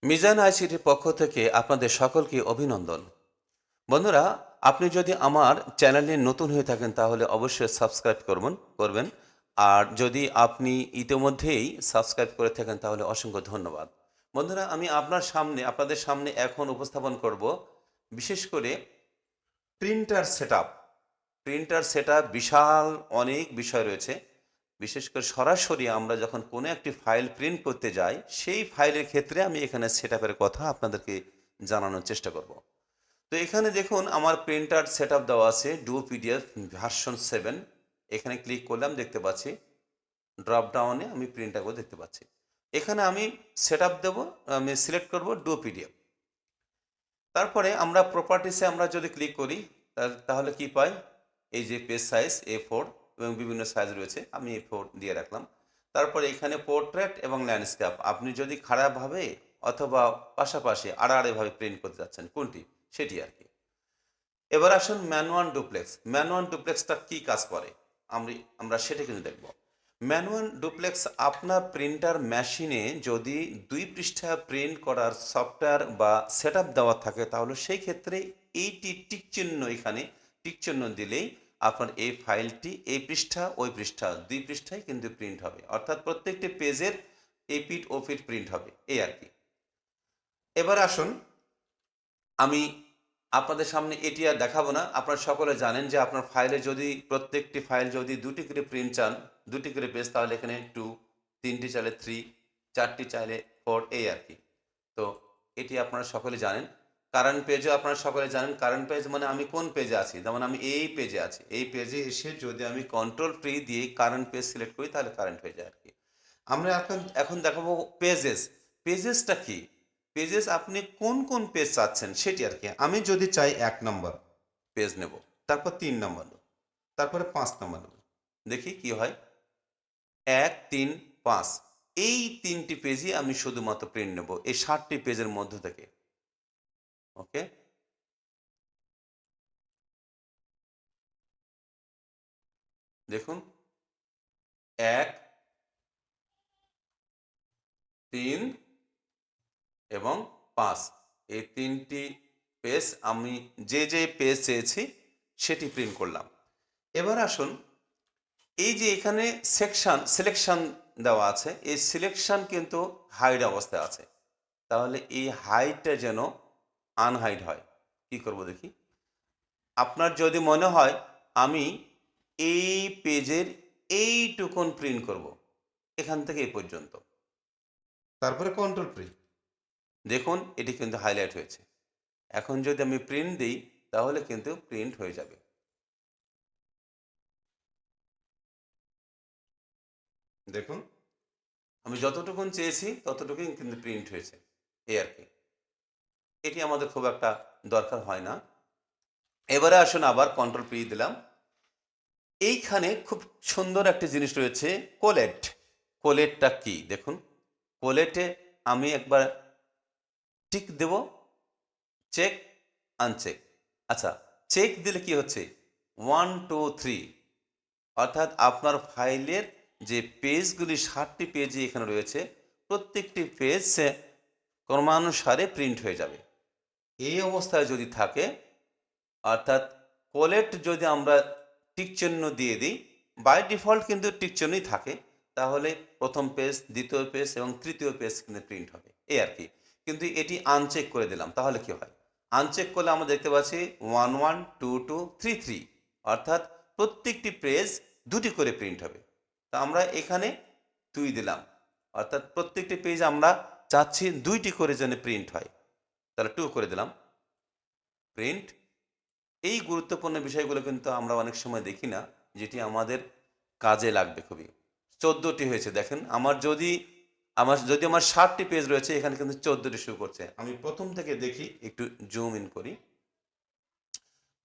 মিজান আইসিটির পক্ষ থেকে আপনাদের সকলকে অভিনন্দন। বন্ধুরা, আপনি যদি আমার চ্যানেলে নতুন হয়ে থাকেন তাহলে অবশ্যই সাবস্ক্রাইব করবেন। আর যদি আপনি ইতিমধ্যেই সাবস্ক্রাইব করে থাকেন তাহলে অসংখ্য ধন্যবাদ। বন্ধুরা, আমি আপনাদের সামনে এখন উপস্থাপন করব বিশেষ করে প্রিন্টার সেটআপ। প্রিন্টার সেটআপ বিশাল অনেক বিষয় রয়েছে। বিশেষ করে সরাসরি আমরা যখন কোনো একটি ফাইল প্রিন্ট করতে যাই, সেই ফাইলের ক্ষেত্রে আমি এখানে সেটআপের কথা আপনাদেরকে জানানোর চেষ্টা করব। তো এখানে দেখুন আমার প্রিন্টার সেটআপ দেওয়া আছে ডু পিডিএফ ভার্সন 7। এখানে ক্লিক করলাম, দেখতে পাচ্ছি ড্রপ ডাউনে আমি প্রিন্টারগুলো দেখতে পাচ্ছি। এখানে আমি সেটআপ দেব, আমি সিলেক্ট করব ডু পিডিএফ। তারপরে আমরা প্রপার্টিসে আমরা যদি ক্লিক করি তাহলে কি পাই? এই যে পেজ সাইজ A4 এবং বিভিন্ন সাইজ রয়েছে, আমি A4 দিয়ে রাখলাম। তারপরে এখানে পোর্ট্রেট এবং ল্যান্ডস্কেপ, আপনি যদি খারাপভাবে অথবা পাশাপাশি আড়াআড়িভাবে প্রিন্ট করতে যাচ্ছেন কোনটি, সেটি আর কি। এবার আসুন ম্যানুয়াল ডুপ্লেক্স। ম্যানুয়াল ডুপ্লেক্সটা কি কাজ করে আমরা সেটা কিন্তু দেখব। ম্যানুয়াল ডুপ্লেক্স আপনার প্রিন্টার মেশিনে যদি 2 পৃষ্ঠা প্রিন্ট করার সফটওয়্যার বা সেটআপ দেওয়া থাকে তাহলে সেই ক্ষেত্রে এইটি টিক চিহ্ন, এখানে টিক চিহ্ন দিলেই আপনার এই ফাইলটি এই পৃষ্ঠা ওই পৃষ্ঠা 2 পৃষ্ঠায় কিন্তু প্রিন্ট হবে, অর্থাৎ প্রত্যেকটি পেজের এপিঠ ওপিঠ প্রিন্ট হবে, এই আর কি। এবার আসুন, আমি আপনাদের সামনে এটি আর দেখাবো না। আপনারা সকলে জানেন যে আপনার ফাইলে যদি প্রত্যেকটি ফাইল যদি 2টি করে প্রিন্ট চান, 2টি করে পেজ, তাহলে এখানে 2, 3টি চাইলে 3, 4টি চাইলে 4, এই আর কি। তো এটি আপনারা সকলে জানেন। কারেন্ট পেজও আপনারা সকলে জানেন। কারেন্ট পেজ মানে আমি কোন পেজে আছি, যেমন আমি এই পেজে আছি, এই পেজে এসে যদি আমি কন্ট্রোল ফ্রি দিয়ে কারেন্ট পেজ সিলেক্ট করি তাহলে কারেন্ট পেজে আর কি। আমরা এখন এখন দেখাবো পেজেস। পেজেসটা কি? পেজেস আপনি কোন কোন পেজ চাচ্ছেন সেটি আর কি। আমি যদি চাই 1 নম্বর পেজ নেব, তারপর 3 নম্বর নেব, তারপরে 5 নম্বর নেব, দেখি কি হয়। 1, 3, 5, এই 3টি পেজই আমি শুধুমাত্র প্রিন্ট নেব এই 60টি পেজের মধ্য থেকে। ওকে, দেখুন 1, 3 এবং 5, এই 3টি পেজ আমি যে যে পেজ চেয়েছি সেটি প্রিন্ট করলাম। এবার আসুন, এই যে এখানে সিলেকশন দেওয়া আছে, এই সিলেকশন কিন্তু হাইড অবস্থায় আছে। তাহলে এই হাইডটা যেন আনহাইড হয়, কি করব দেখি। আপনার যদি মনে হয় আমি এই পেজের এইটুকুন প্রিন্ট করব, এখান থেকে এই পর্যন্ত, তারপরে কন্ট্রোল প্রি, দেখুন এটি কিন্তু হাইলাইট হয়েছে। এখন যদি আমি প্রিন্ট দিই তাহলে কিন্তু প্রিন্ট হয়ে যাবে। দেখুন আমি যতটুকুন চেয়েছি ততটুকুই কিন্তু প্রিন্ট হয়েছে, এই আর কি। এটি আমাদের খুব একটা দরকার হয় না। এবারে আসুন, আবার কন্ট্রোল পি দিলাম। এইখানে খুব সুন্দর একটা জিনিস রয়েছে, কোলেট। কোলেটটা কি দেখুন। কোলেটে আমি একবার টিক দেব, চেক, আনচেক। আচ্ছা, চেক দিলে কি হচ্ছে, 1, 2, 3, অর্থাৎ আপনার ফাইলের যে পেজগুলি 60টি পেজই এখানে রয়েছে, প্রত্যেকটি পেজ ক্রমানুসারে প্রিন্ট হয়ে যাবে। এই অবস্থায় যদি থাকে, অর্থাৎ কোলেট যদি আমরা টিক চিহ্ন দিয়ে দিই, বাই ডিফল্ট কিন্তু টিক চিহ্নই থাকে, তাহলে প্রথম পেজ, দ্বিতীয় পেজ এবং তৃতীয় পেজ কিন্তু প্রিন্ট হবে, এই আর কি। কিন্তু এটি আনচেক করে দিলাম, তাহলে কি হয়? আনচেক করলে আমরা দেখতে পাচ্ছি 1, 1, 2, 2, 3, 3, অর্থাৎ প্রত্যেকটি পেজ 2টি করে প্রিন্ট হবে। তো আমরা এখানে 2 দিলাম, অর্থাৎ প্রত্যেকটি পেজ আমরা চাচ্ছি 2টি করে যেন প্রিন্ট হয়, তাহলে 2 করে দিলাম, প্রিন্ট। এই গুরুত্বপূর্ণ বিষয়গুলো কিন্তু আমরা অনেক সময় দেখি না, যেটি আমাদের কাজে লাগবে খুবই। 14টি হয়েছে দেখেন। আমার 60টি পেজ রয়েছে, এখানে কিন্তু 14টি শো করছে। আমি প্রথম থেকে দেখি, একটু জুম ইন করি।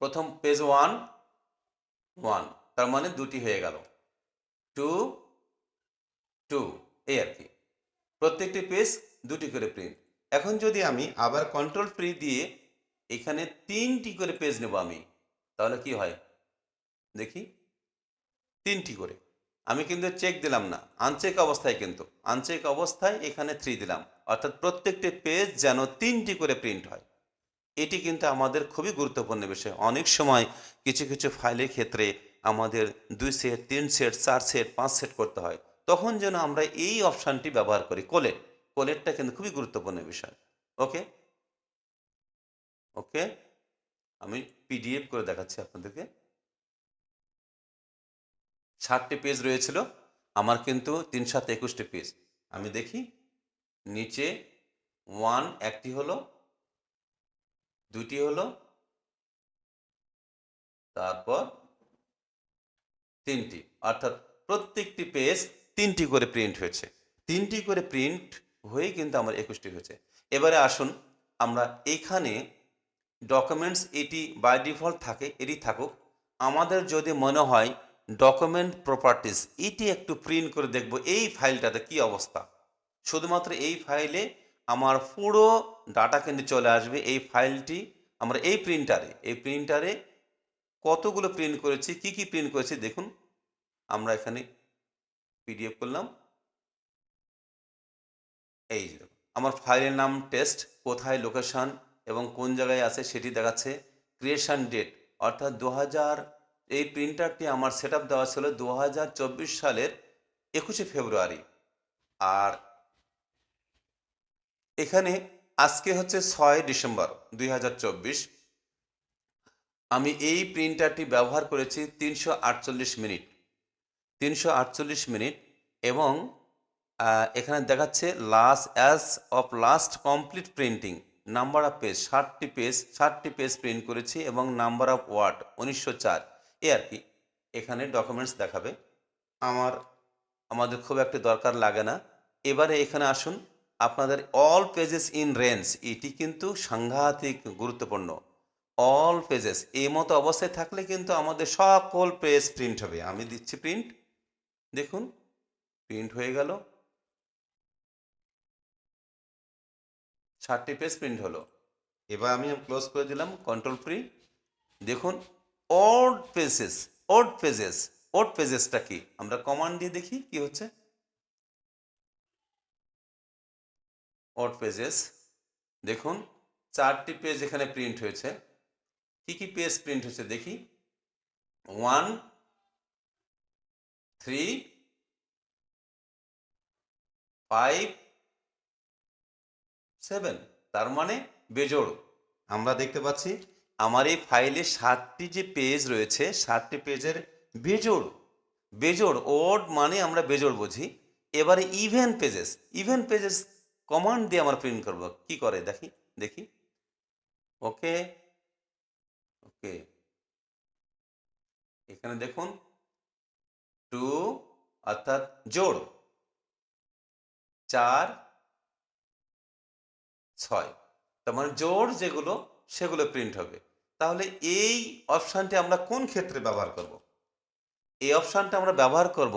প্রথম পেজ 1, 1, তার মানে 2টি হয়ে গেল। 2, 2, এই আর কি। প্রত্যেকটি পেজ 2টি করে প্রিন্ট। এখন যদি আমি আবার কন্ট্রোল ফ্রি দিয়ে এখানে 3টি করে পেজ নেব আমি, তাহলে কি হয় দেখি, 3টি করে। আমি কিন্তু চেক দিলাম না, আনচেক অবস্থায়, কিন্তু আনচেক অবস্থায় এখানে 3 দিলাম, অর্থাৎ প্রত্যেকটি পেজ যেন 3টি করে প্রিন্ট হয়। এটি কিন্তু আমাদের খুবই গুরুত্বপূর্ণ বিষয়। অনেক সময় কিছু কিছু ফাইলের ক্ষেত্রে আমাদের 2 সেট, 3 সেট, 4 সেট, 5 সেট করতে হয়। তখন যেন আমরা এই অপশানটি ব্যবহার করি, কোলেট। কোলেটটা কিন্তু খুবই গুরুত্বপূর্ণ বিষয়। ওকে? ওকে? আমি পিডিএফ করে দেখাচ্ছি আপনাদেরকে। 60টি পেজ রয়েছিল, আমার কিন্তু ৩ ৭ ২১টি পেজ। আমি দেখি নিচে 1 একটি হলো, 2টি হলো, তারপর 3টি, অর্থাৎ প্রত্যেকটি পেজ 3টি করে প্রিন্ট হয়েছে। 3টি করে প্রিন্ট হয়েই কিন্তু আমার 21টি হয়েছে। এবারে আসুন আমরা এখানে ডকুমেন্টস, এটি বাই ডিফল্ট থাকে, এটি থাকুক। আমাদের যদি মনে হয় ডকুমেন্ট প্রপার্টিজ এটি একটু প্রিন্ট করে দেখব এই ফাইলটাতে কি অবস্থা। শুধুমাত্র এই ফাইলে আমার পুরো ডাটা কিন্তু চলে আসবে। এই ফাইলটি আমরা এই প্রিন্টারে কতগুলো প্রিন্ট করেছি, কি কি প্রিন্ট করেছি দেখুন। আমরা এখানে পিডিএফ করলাম, এই যে দেখুন, আমার ফাইলের নাম টেস্ট, কোথায় লোকেশন এবং কোন জায়গায় আছে সেটি দেখাচ্ছে। ক্রিয়েশন ডেট অর্থাৎ 2000, এই প্রিন্টারটি আমার সেট আপ দেওয়া ছিল 2024 সালের 21শে ফেব্রুয়ারি। আর এখানে আজকে হচ্ছে 6 ডিসেম্বর 2024। আমি এই প্রিন্টারটি ব্যবহার করেছি 348 মিনিট, 348 মিনিট। এবং এখানে দেখাচ্ছে last complete printing, number of page 60টি পেজ প্রিন্ট করেছি এবং নাম্বার অফ ওয়ার্ড 1904, এ আর কি। এখানে ডকুমেন্টস দেখাবে, আমাদের খুব একটা দরকার লাগে না। এবারে এখানে আসুন, আপনাদের অল পেজেস ইন রেঞ্জ, এটি কিন্তু সাংঘাতিক গুরুত্বপূর্ণ। অল পেজেস এই মতো অবস্থায় থাকলে কিন্তু আমাদের সকল পেজ প্রিন্ট হবে। আমি দিচ্ছি প্রিন্ট, দেখুন প্রিন্ট হয়ে গেল, 60টি পেজ প্রিন্ট হলো। এবার আমি ক্লোজ করে দিলাম, কন্ট্রোল ফ্রি। দেখুন ওড পেজেস, ওড পেজেসটা কি আমরা কমান্ড দিয়ে দেখি কি হচ্ছে। ওড পেজেস, দেখুন 4টি পেজ এখানে প্রিন্ট হয়েছে। কি কি পেজ প্রিন্ট হয়েছে দেখি। 1, 3, 5, 7, তার মানে বেজোড়। আমরা দেখতে পাচ্ছি আমার এই ফাইলে 60টি যে পেজ রয়েছে, 60টি পেজের বেজোড়, ওড মানে আমরা বেজোড় বুঝি। এবারে ইভেন পেজেস কমান্ড দিয়ে আমরা প্রিন্ট করব, কি করে দেখি দেখি। ওকে, ওকে, এখানে দেখুন 2 অর্থাৎ জোড়, 4, 6, তার মানে জোড় যেগুলো সেগুলো প্রিন্ট হবে। তাহলে এই অপশানটি আমরা কোন ক্ষেত্রে ব্যবহার করব? এই অপশানটা আমরা ব্যবহার করব,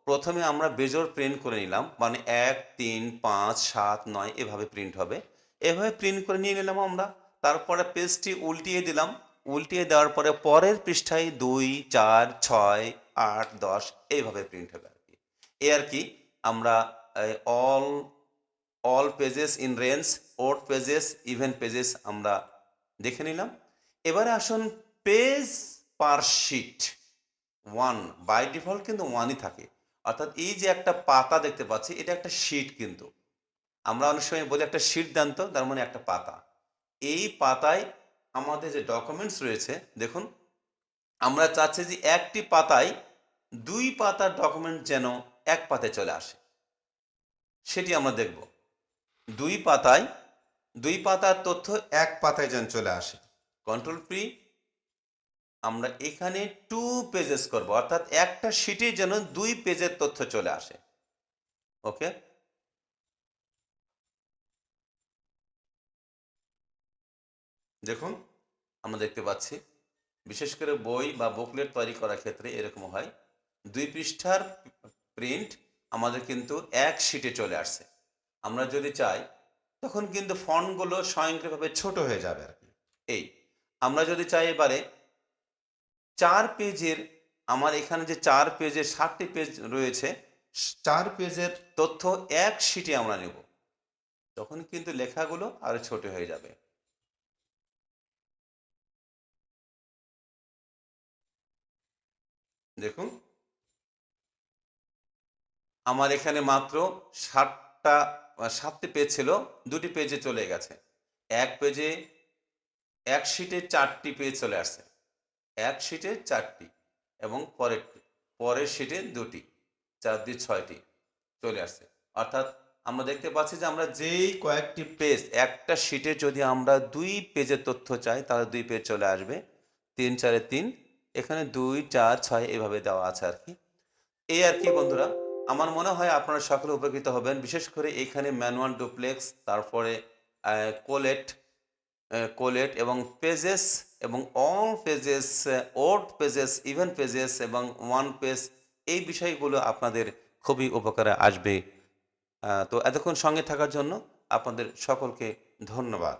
প্রথমে আমরা বেজোড় প্রিন্ট করে নিলাম, মানে 1, 3, 5, 7, 9 এভাবে প্রিন্ট হবে। এভাবে প্রিন্ট করে নিয়ে নিলাম আমরা। তারপরে পেজটি উল্টিয়ে দিলাম, উল্টিয়ে দেওয়ার পরে পরের পৃষ্ঠায় 2, 4, 6, 8, 10 এইভাবে প্রিন্ট হবে আর কি। এ আর কি আমরা all all pages in range, odd pages, even pages আমরা দেখে নিলাম। এবারে আসুন page per sheet 1, by default কিন্তু 1ই থাকে। অর্থাৎ এই যে একটা পাতা দেখতে পাচ্ছি, এটা একটা শিট। কিন্তু আমরা অনেক সময় বলি একটা শিট দেন তো, তার মানে একটা পাতা। এই পাতায় আমাদের যে ডকুমেন্টস রয়েছে দেখুন, আমরা চাচ্ছি যে একটি পাতায় 2 পাতার ডকুমেন্ট যেন এক পাতায় চলে আসে, সেটি আমরা দেখব। 2 পাতায় 2 পাতার তথ্য এক পাতায় যেন চলে আসে। কন্ট্রোল পি, আমরা এখানে 2 পেজেস করব, অর্থাৎ একটা শিটে যেন 2 পেজের তথ্য চলে আসে। ওকে, দেখুন আমরা দেখতে পাচ্ছি, বিশেষ করে বই বা বুকলেট তৈরি করার ক্ষেত্রে এরকম হয়। 2 পৃষ্ঠার প্রিন্ট আমাদের কিন্তু এক শিটে চলে আসছে। আমরা যদি চাই তখন কিন্তু ফন্টগুলো স্বয়ংক্রিয়ভাবে ছোট হয়ে যাবে আর কি। এই আমরা যদি চাই এবারে 4 পেজের আমার এখানে যে 4 পেজের 60টি পেজ রয়েছে, 4 পেজের তথ্য এক শিটে আমরা নেব। তখন কিন্তু লেখাগুলো আরো ছোট হয়ে যাবে। দেখুন, আমার এখানে মাত্র 7টি পেজ ছিল, 2টি পেজে চলে গেছে। এক পেজে এক শিটে 4টি পেজ চলে আসছে। এক শিটে 4টি এবং পরের শিটে 2টি, 4 দিয়ে 6টি চলে আসছে। অর্থাৎ আমরা দেখতে পাচ্ছি যে আমরা যেই কয়েকটি পেজ, একটা শিটে যদি আমরা 2 পেজের তথ্য চাই তাহলে 2 পেজ চলে আসবে। 3 4 এ 3, এখানে 2 4 6 এভাবে দেওয়া আছে আর কি। এই আর কি বন্ধুরা, আমার মনে হয় আপনারা সকলে উপকৃত হবেন। বিশেষ করে এখানে ম্যানুয়াল ডুপ্লেক্স, তারপরে কোলেট, কোলেট এবং পেজেস এবং all pages, odd pages, even pages এবং ওয়ান পেজ, এই বিষয়গুলো আপনাদের খুবই উপকারে আসবে। তো এতক্ষণ সঙ্গে থাকার জন্য আপনাদের সকলকে ধন্যবাদ।